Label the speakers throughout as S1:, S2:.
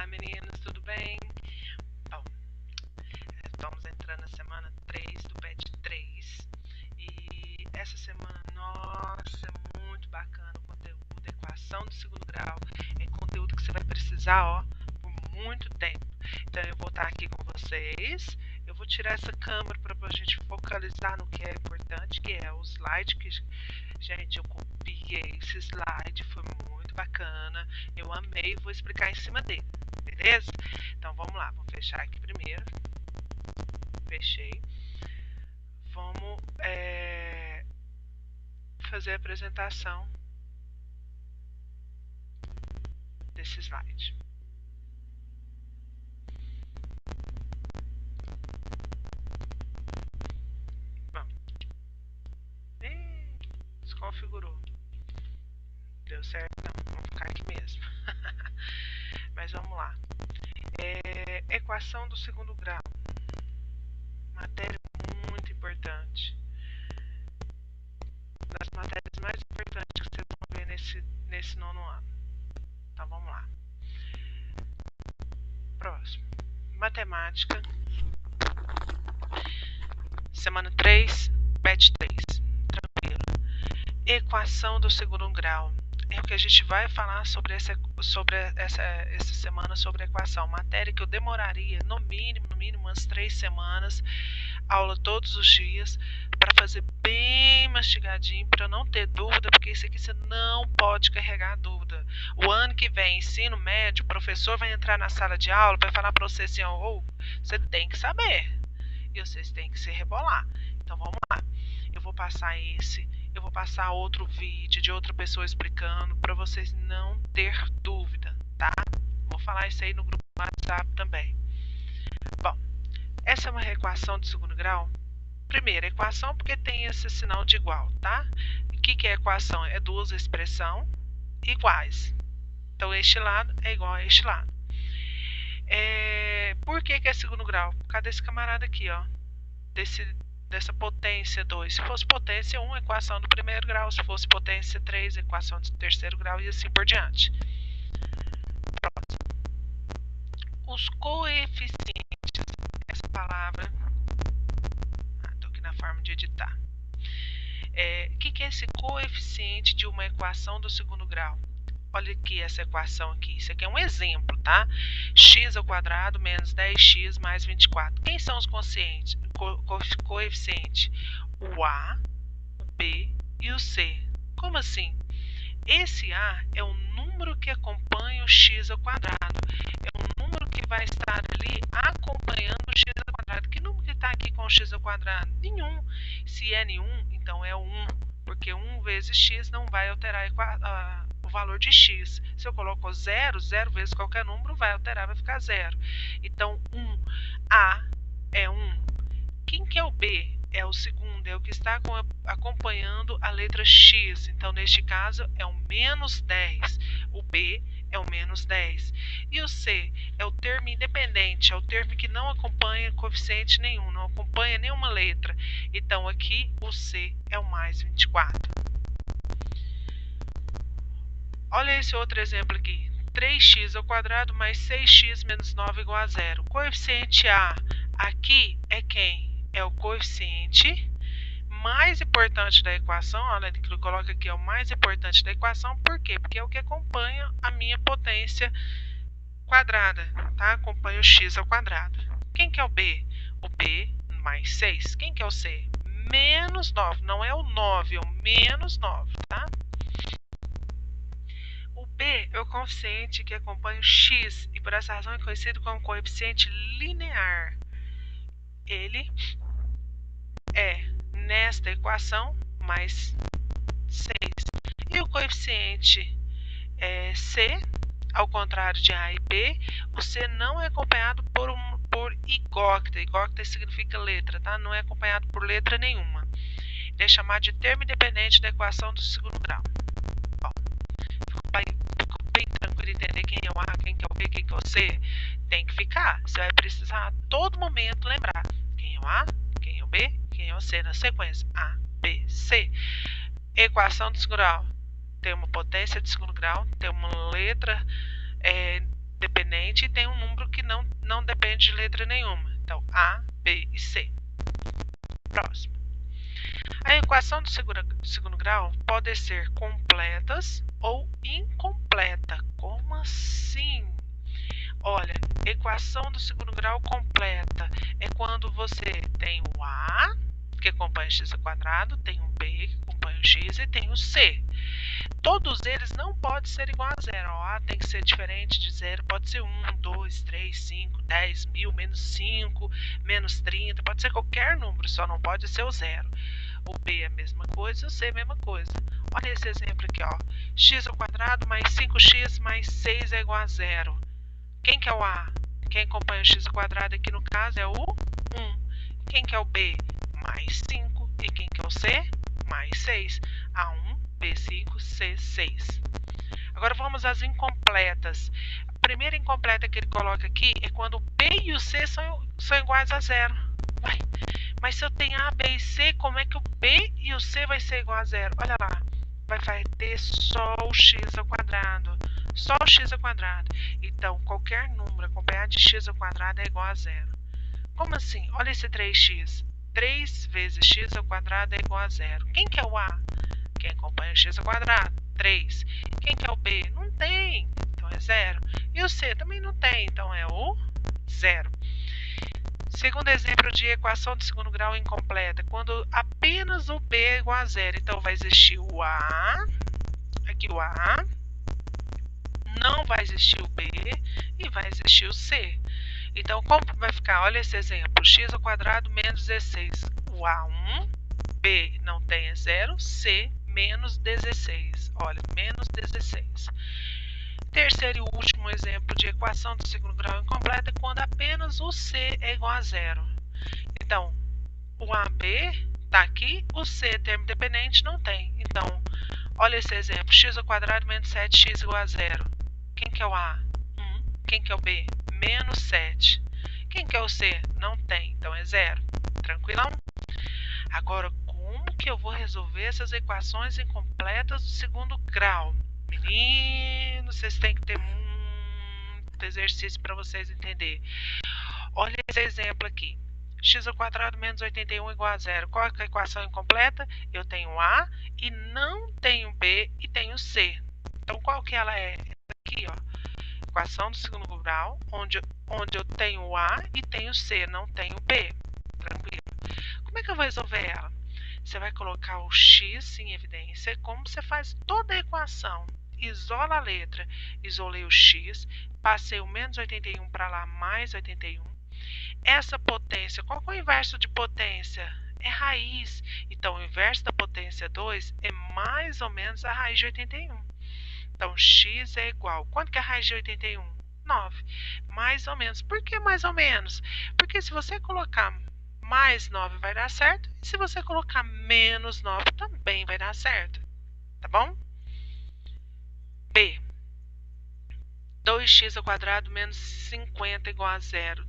S1: Olá meninas, tudo bem? Bom, estamos entrando na semana 3 do PET 3 e essa semana, nossa, é muito bacana o conteúdo, equação do segundo grau, é conteúdo que você vai precisar, ó, por muito tempo. Então eu vou estar aqui com vocês, eu vou tirar essa câmera para a gente focalizar no que é importante, que é o slide que, gente, eu copiei esse slide, foi muito bacana, eu amei, vou explicar em cima dele. Beleza? Então vamos lá, vou fechar aqui primeiro. Fechei. Vamos fazer a apresentação desse slide. Bom, desconfigurou. Deu certo? Não, vamos ficar aqui mesmo. Mas vamos lá. Equação do segundo grau. Matéria muito importante. Das matérias mais importantes que vocês vão ver nesse nono ano. Então vamos lá. Próximo. Matemática. Semana 3, PET 3. Tranquilo. Equação do segundo grau. É o que a gente vai falar sobre essa semana sobre equação. Matéria que eu demoraria no mínimo umas 3 semanas, aula todos os dias, para fazer bem mastigadinho, para não ter dúvida, porque isso aqui você não pode carregar dúvida. O ano que vem, ensino médio, o professor vai entrar na sala de aula, vai falar para você assim, oh, você tem que saber, e vocês têm que se rebolar. Então vamos lá, eu vou passar eu vou passar outro vídeo de outra pessoa explicando para vocês não ter dúvida, tá? Vou falar isso aí no grupo do WhatsApp também. Bom, essa é uma equação de segundo grau. Primeira, equação porque tem esse sinal de igual, tá? O que é equação? É duas expressões iguais. Então, este lado é igual a este lado. Por que é segundo grau? Por causa desse camarada aqui, ó. Dessa potência 2. Se fosse potência 1, equação do primeiro grau. Se fosse potência 3, equação do terceiro grau e assim por diante. Próximo. Os coeficientes. Essa palavra. Estou aqui na forma de editar. O que é esse coeficiente de uma equação do segundo grau? Olha aqui essa equação aqui. Isso aqui é um exemplo, tá? X ao quadrado menos 10x mais 24. Quem são os coeficientes? O A, o B e o C. Como assim? Esse A é o número que acompanha o x ao quadrado. É um número que vai estar ali acompanhando o x ao quadrado. Que número que está aqui com o x ao quadrado? Nenhum. Se é nenhum, então é o 1. Porque 1 vezes x não vai alterar o valor de x. Se eu coloco 0, 0 vezes qualquer número vai alterar, vai ficar 0. Então, 1. A é 1. Quem que é o B? É o segundo, é o que está acompanhando a letra X. Então, neste caso, é o menos 10. O B é o menos 10. E o C é o termo independente, é o termo que não acompanha coeficiente nenhum, não acompanha nenhuma letra. Então, aqui, o C é o mais 24. Olha esse outro exemplo aqui. 3x ao quadrado mais 6x menos 9 igual a 0. O coeficiente A aqui é quem? É o coeficiente mais importante da equação. Olha, ele coloca aqui, é o mais importante da equação. Por quê? Porque é o que acompanha a minha potência quadrada, tá? Acompanha o x ao quadrado. Quem que é o B? O B mais 6. Quem que é o C? Menos 9. Não é o 9, é o menos 9, tá? O B é o coeficiente que acompanha o x e por essa razão é conhecido como coeficiente linear. Ele é, nesta equação, mais 6. E o coeficiente C, ao contrário de A e B, o C não é acompanhado por igócta. Igócta significa letra, tá? Não é acompanhado por letra nenhuma. Ele é chamado de termo independente da equação do segundo grau. Bom, ficou bem tranquilo entender quem é o A, quem é o B, quem é o C? Tem que ficar. Você vai precisar a todo momento lembrar quem é o A, quem é o B, quem é o C na sequência. A, B, C. Equação do segundo grau. Tem uma potência de segundo grau, tem uma letra dependente dependente e tem um número que não depende de letra nenhuma. Então, A, B e C. Próximo. A equação do segundo grau pode ser completas ou incompleta. Como assim? Olha, equação do segundo grau completa é quando você tem o A, que acompanha x ao quadrado, tem o B, que acompanha o x, e tem o C. Todos eles não podem ser igual a zero. O A tem que ser diferente de zero. Pode ser 1, 2, 3, 5, 10, 1000, menos 5, menos 30. Pode ser qualquer número, só não pode ser o zero. O B é a mesma coisa, o C é a mesma coisa. Olha esse exemplo aqui, ó. X ao quadrado mais 5x mais 6 é igual a zero. Quem que é o A? Quem acompanha o x ao quadrado aqui no caso é o 1. Quem que é o B? Mais 5. E quem que é o C? Mais 6. A1, B5, C6. Agora vamos às incompletas. A primeira incompleta que ele coloca aqui é quando o B e o C são iguais a zero. Uai, mas se eu tenho A, B e C, como é que o B e o C vai ser igual a zero? Olha lá, vai ter só o x ao quadrado. Só o x ao quadrado. Então, qualquer número acompanhado de x ao quadrado é igual a zero. Como assim? Olha esse 3x. 3 vezes x ao quadrado é igual a zero. Quem que é o A? Quem acompanha o x ao quadrado? 3. Quem que é o B? Não tem. Então é zero. E o C também não tem. Então é o zero. Segundo exemplo de equação de segundo grau incompleta. Quando apenas o B é igual a zero. Então vai existir o A. Aqui o A. Não vai existir o B e vai existir o C. Então, como vai ficar? Olha esse exemplo. X ao quadrado menos 16. O A1, B não tem é zero, C menos 16. Olha, menos 16. Terceiro e último exemplo de equação do segundo grau incompleta é quando apenas o C é igual a zero. Então, o AB está aqui, o C é termo dependente, não tem. Então, olha esse exemplo. X ao quadrado menos 7x igual a zero. Quem que é o A? 1. Quem que é o B? Menos 7. Quem que é o C? Não tem, então é zero. Tranquilão? Agora, como que eu vou resolver essas equações incompletas do segundo grau? Meninos, vocês têm que ter muito exercício para vocês entenderem. Olha esse exemplo aqui. X ao quadrado menos 81 igual a zero. Qual é a equação incompleta? Eu tenho A e não tenho B e tenho C. Então, qual que ela é? Aqui, ó. Equação do segundo grau, onde eu tenho o A e tenho o C, não tenho o B. Tranquilo. Como é que eu vou resolver ela? Você vai colocar o X em evidência, como você faz toda a equação. Isola a letra. Isolei o X, passei o menos 81 para lá, mais 81. Essa potência, qual é o inverso de potência? É raiz. Então, o inverso da potência 2 é mais ou menos a raiz de 81. Então, x é igual. Quanto que é a raiz de 81? 9. Mais ou menos. Por que mais ou menos? Porque se você colocar mais 9 vai dar certo. E se você colocar menos 9 também vai dar certo. Tá bom? B. 2x ao quadrado menos 50 igual a zero.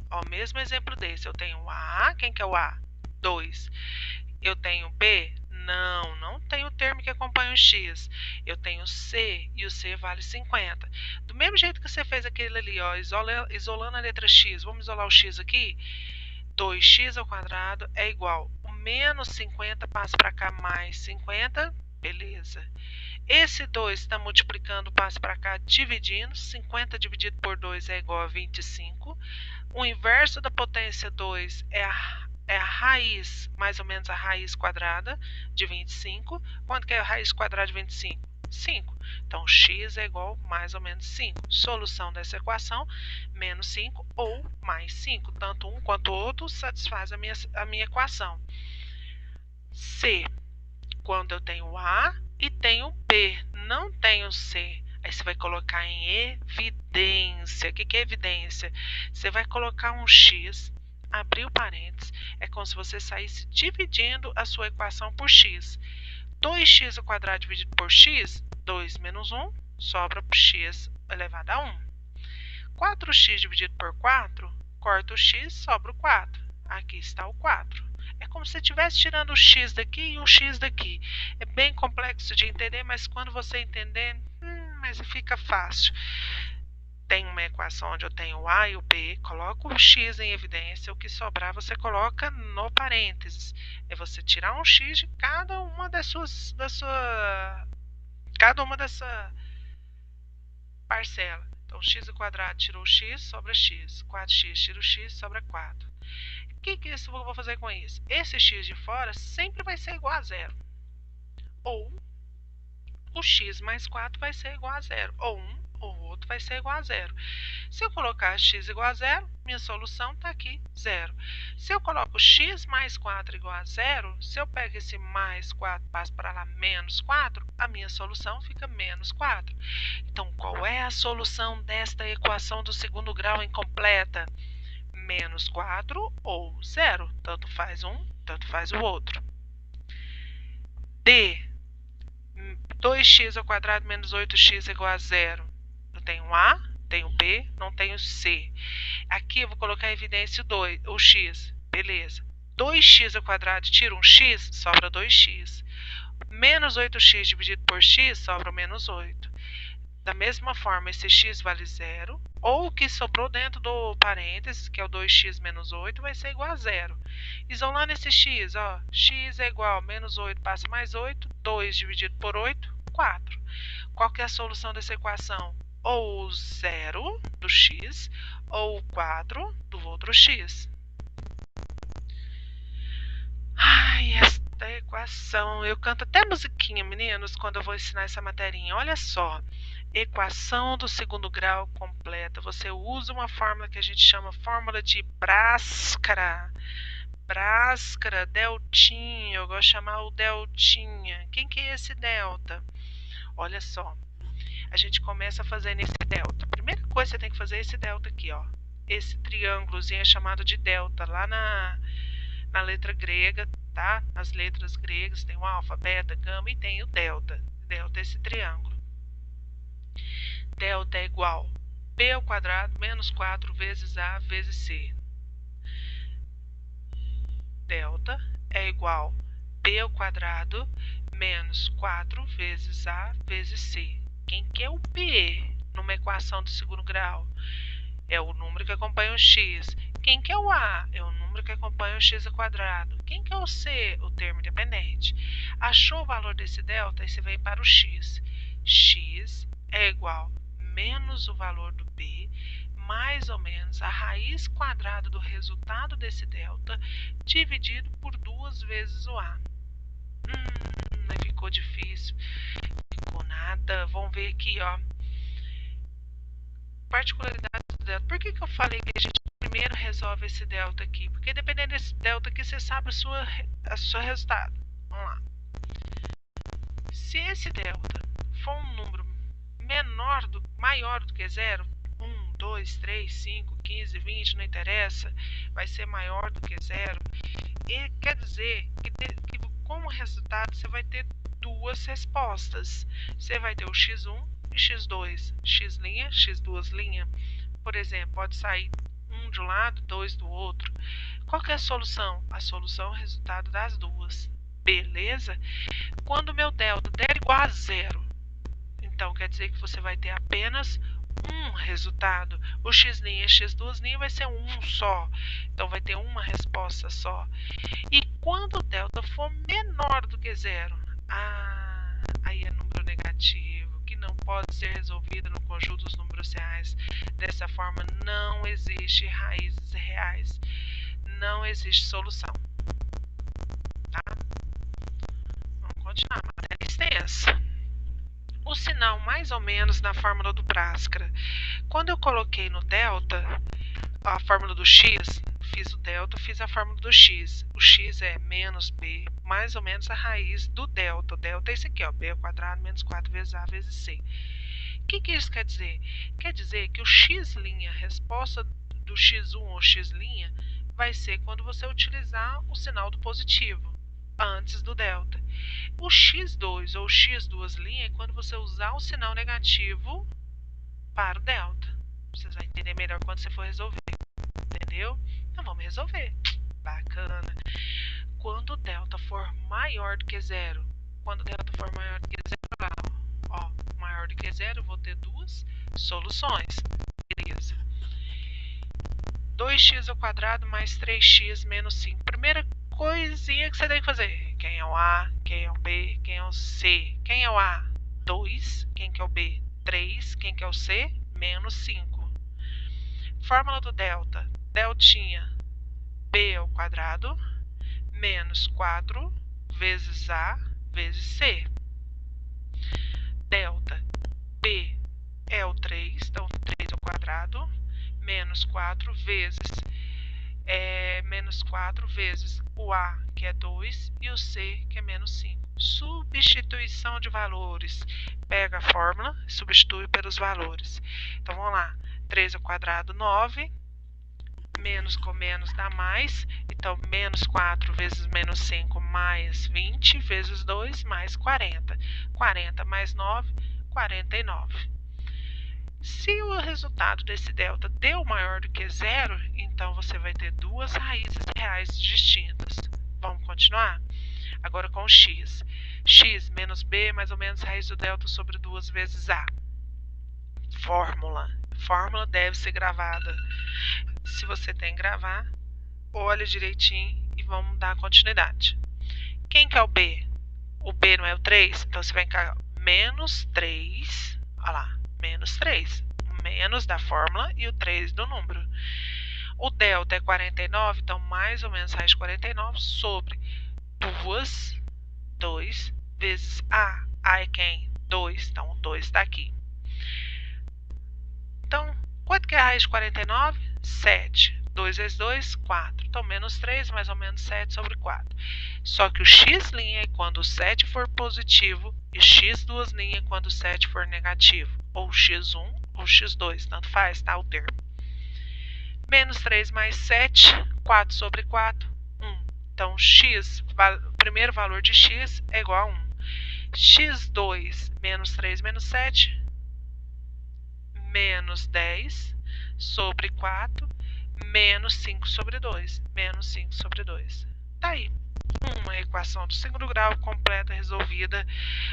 S1: Ó, mesmo exemplo desse. Eu tenho o A. Quem que é o A? 2. Eu tenho B? Não tenho o termo que acompanha o x. Eu tenho C e o C vale 50. Do mesmo jeito que você fez aquele ali, ó, isolando a letra x, vamos isolar o x aqui. 2x ao quadrado é igual. O menos 50 passa para cá, mais 50, beleza. Esse 2 está multiplicando, passa para cá, dividindo. 50 dividido por 2 é igual a 25. O inverso da potência 2 é a raiz, mais ou menos a raiz quadrada de 25. Quanto que é a raiz quadrada de 25? 5. Então, x é igual a mais ou menos 5. Solução dessa equação, menos 5 ou mais 5. Tanto um quanto o outro satisfaz a minha equação. C, quando eu tenho A e tenho B, não tenho C. Aí você vai colocar em evidência. O que é evidência? Você vai colocar um x, abrir o parênteses, é como se você saísse dividindo a sua equação por x. 2x ao quadrado dividido por x, 2 menos 1, sobra x elevado a 1. 4x dividido por 4, corta o x, sobra o 4. Aqui está o 4. É como se você estivesse tirando o x daqui e um x daqui. É bem complexo de entender, mas quando você entender, mas fica fácil. tem uma equação onde eu tenho o A e o B, coloco o X em evidência, o que sobrar você coloca no parênteses. É você tirar um X de cada uma cada uma dessa parcela. Então, x ao quadrado tirou o x, sobra x. 4x tira o x, sobra 4. O que eu vou fazer com isso? Esse x de fora sempre vai ser igual a zero. Ou o x mais 4 vai ser igual a zero. Ou um ou o outro vai ser igual a zero. Se eu colocar x igual a zero, minha solução está aqui, zero. Se eu coloco x mais 4 igual a zero, se eu pego esse mais 4 e passo para lá menos 4, a minha solução fica menos 4. Então, qual é a solução desta equação do segundo grau incompleta? Menos 4 ou zero. Tanto faz um, tanto faz o outro. D. 2x ao quadrado menos 8x igual a zero. Eu tenho A, tenho B, não tenho C. Aqui eu vou colocar em evidência o x. Beleza. 2x ao quadrado tira um x, sobra 2x. Menos 8x dividido por x, sobra menos 8. Da mesma forma, esse x vale zero, ou o que sobrou dentro do parênteses, que é o 2x menos 8, vai ser igual a zero. Isolando esse x, ó, x é igual a menos 8, passa mais 8, 2 dividido por 8, 4. Qual que é a solução dessa equação? Ou o zero do x, ou o 4 do outro x. Ai, esta equação, eu canto até musiquinha, meninos, quando eu vou ensinar essa materinha. Olha só, equação do segundo grau completa. Você usa uma fórmula que a gente chama fórmula de Bhaskara. Bhaskara, deltinha, eu gosto de chamar o deltinha. Quem que é esse delta? Olha só, a gente começa fazendo esse delta. A primeira coisa que você tem que fazer é esse delta aqui, ó. Esse triângulozinho é chamado de delta, lá na letra grega, tá? Nas letras gregas tem o alfa, beta, gama e tem o delta. Delta é esse triângulo. Delta é igual a b ao quadrado menos 4 vezes a vezes c. Delta é igual a b ao quadrado menos 4 vezes a vezes c. Quem que é o b numa equação do segundo grau? É o número que acompanha o x. Quem que é o a? É o número que acompanha o x ao quadrado. Quem que é o c? O termo independente. Achou o valor desse delta? Aí você vem para o x. X é igual a menos o valor do b, mais ou menos a raiz quadrada do resultado desse delta, dividido por 2 vezes o a. Ficou difícil. Ficou nada. Vamos ver aqui, ó. Particularidade do delta. Por que eu falei que a gente primeiro resolve esse delta aqui? Porque dependendo desse delta aqui, você sabe o seu resultado. Vamos lá. Se esse delta for um número maior do que zero, 1, 2, 3, 5, 15, 20, não interessa, vai ser maior do que zero. E quer dizer que como resultado você vai ter duas respostas. Você vai ter o x1 e x2, x', x2'. Por exemplo, pode sair um de um lado, 2 do outro. Qual que é a solução? A solução é o resultado das duas. Beleza? Quando o meu delta der igual a zero, então quer dizer que você vai ter apenas um resultado. O x' e x2' vai ser um só. Então vai ter uma resposta só. E quando o delta for menor do que zero, aí é número negativo, que não pode ser resolvido no conjunto dos números reais. Dessa forma, não existe raízes reais. Não existe solução. Tá? Vamos continuar. A matéria é extensa. O sinal mais ou menos na fórmula do Bhaskara. Quando eu coloquei no delta a fórmula do x, fiz o delta, fiz a fórmula do x. O x é menos b, mais ou menos a raiz do delta. O delta é esse aqui, ó, b ao quadrado menos 4 vezes a vezes c. O que isso quer dizer? Quer dizer que o x', a resposta do x1 ou x', vai ser quando você utilizar o sinal do positivo, antes do delta. O x2 ou x2' é quando você usar o sinal negativo para o delta. Vocês vão entender melhor quando você for resolver. Entendeu? Então vamos resolver. Bacana. Quando o delta for maior do que zero, quando o delta for maior do que zero, ó, maior do que zero, eu vou ter duas soluções. 2x² mais 3x menos 5. Primeira coisinha que você tem que fazer. Quem é o A? Quem é o B? Quem é o C? Quem é o A? 2. Quem que é o B? 3. Quem que é o C? Menos 5. Fórmula do delta. Deltinha B² menos 4 vezes A vezes C. Delta B é o 3, então 3² menos 4 vezes o A, que é 2, e o C, que é menos 5. Substituição de valores. Pega a fórmula e substitui pelos valores. Então, vamos lá. 3², 9. Menos com menos dá mais. Então, menos 4 vezes menos 5 mais 20 vezes 2 mais 40. 40 mais 9, 49. Se o resultado desse delta deu maior do que zero, então você vai ter duas raízes reais distintas. Vamos continuar? Agora com o x. X menos b mais ou menos raiz do delta sobre 2 vezes a. Fórmula. Fórmula deve ser gravada. Se você tem que gravar, olha direitinho e vamos dar continuidade. Quem que é o b? O b não é o 3? Então você vai encarar menos 3. Olha lá. Menos 3, o menos da fórmula e o 3 do número. O delta é 49, então mais ou menos raiz de 49 sobre 2 vezes A. A é quem? 2, então o 2 está aqui. Então, quanto que é a raiz de 49? 7. 2 vezes 2, 4. Então, menos 3, mais ou menos 7 sobre 4. Só que o x' é quando o 7 for positivo e x duas linhas quando o 7 for negativo. Ou x1 ou x2, tanto faz, tá? O termo. Menos 3 mais 7, 4 sobre 4, 1. Então, x, o primeiro valor de x é igual a 1. x2 menos 3 menos 7, menos 10 sobre 4, menos 5 sobre 2. Menos 5 sobre 2. Tá aí. Uma equação do segundo grau completa, resolvida,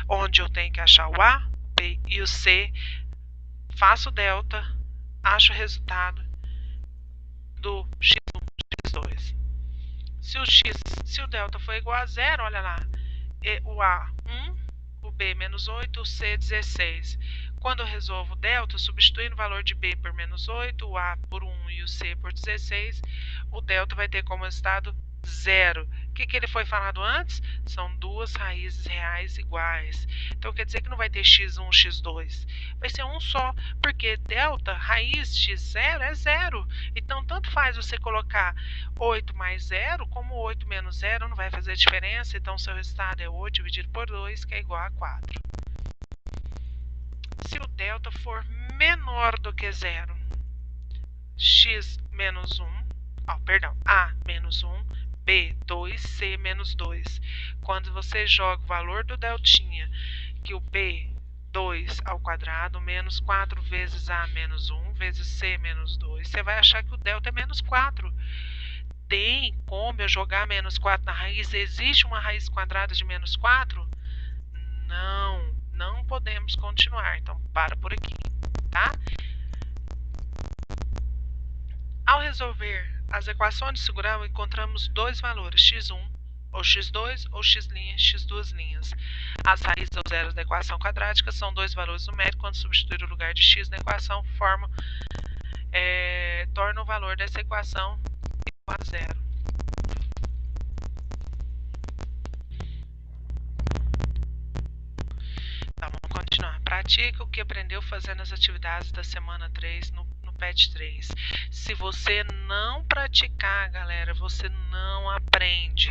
S1: onde eu tenho que achar o A, o B e o C. Faço o delta, acho o resultado do x1, x2. Se o delta for igual a zero, olha lá, o A 1, o B menos 8, o C 16. Quando eu resolvo o delta, substituindo o valor de B por menos 8, o A por 1 e o C por 16, o delta vai ter como resultado 0. O que ele foi falado antes? São duas raízes reais iguais. Então, quer dizer que não vai ter x1, x2. Vai ser um só, porque delta, raiz x0 é 0. Então, tanto faz você colocar 8 mais 0, como 8 menos 0, não vai fazer diferença. Então, seu resultado é 8 dividido por 2, que é igual a 4. Se o delta for menor do que 0, x menos 1, A menos 1, B 2, C menos 2. Quando você joga o valor do deltinha, que o B 2 ao quadrado menos 4 vezes A menos 1 vezes C menos 2, você vai achar que o delta é menos 4. Tem como eu jogar menos 4 na raiz? Existe uma raiz quadrada de menos 4? Não podemos continuar. Então, para por aqui, tá? Ao resolver as equações de segundo grau, encontramos dois valores, x1 ou x2 ou x', x duas linhas. As raízes ou zeros da equação quadrática são dois valores numéricos. Quando substituir o lugar de x na equação, torna o valor dessa equação igual a zero. Então, vamos continuar. Pratique o que aprendeu fazendo as atividades da semana 3 no PET 3. Se você não praticar, galera, você não aprende,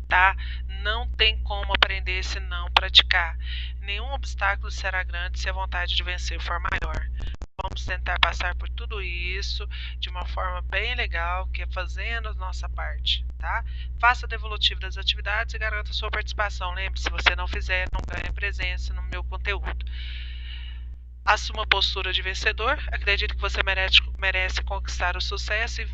S1: tá? Não tem como aprender se não praticar. Nenhum obstáculo será grande se a vontade de vencer for maior. Vamos tentar passar por tudo isso de uma forma bem legal, que é fazendo a nossa parte, tá? Faça a devolutiva das atividades e garanta sua participação. Lembre-se, se você não fizer, não ganha presença no meu conteúdo. Assuma a postura de vencedor, acredite que você merece conquistar o sucesso e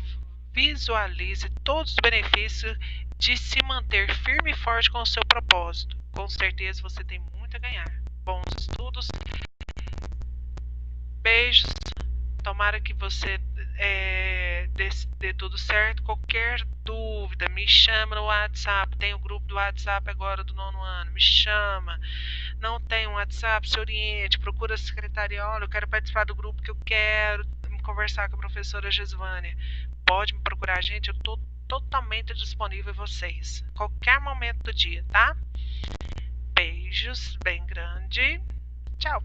S1: visualize todos os benefícios de se manter firme e forte com o seu propósito. Com certeza você tem muito a ganhar. Bons estudos. Beijos. Tomara que você dê tudo certo. Qualquer dúvida, me chama no WhatsApp. Tem o grupo do WhatsApp agora do 9º ano. Me chama. Não tem um WhatsApp, se oriente. Procura a secretaria. Olha, eu quero participar do grupo que eu quero conversar com a professora Gesvânia. Pode me procurar, gente. Eu tô totalmente disponível a vocês. Qualquer momento do dia, tá? Beijos bem grande. Tchau.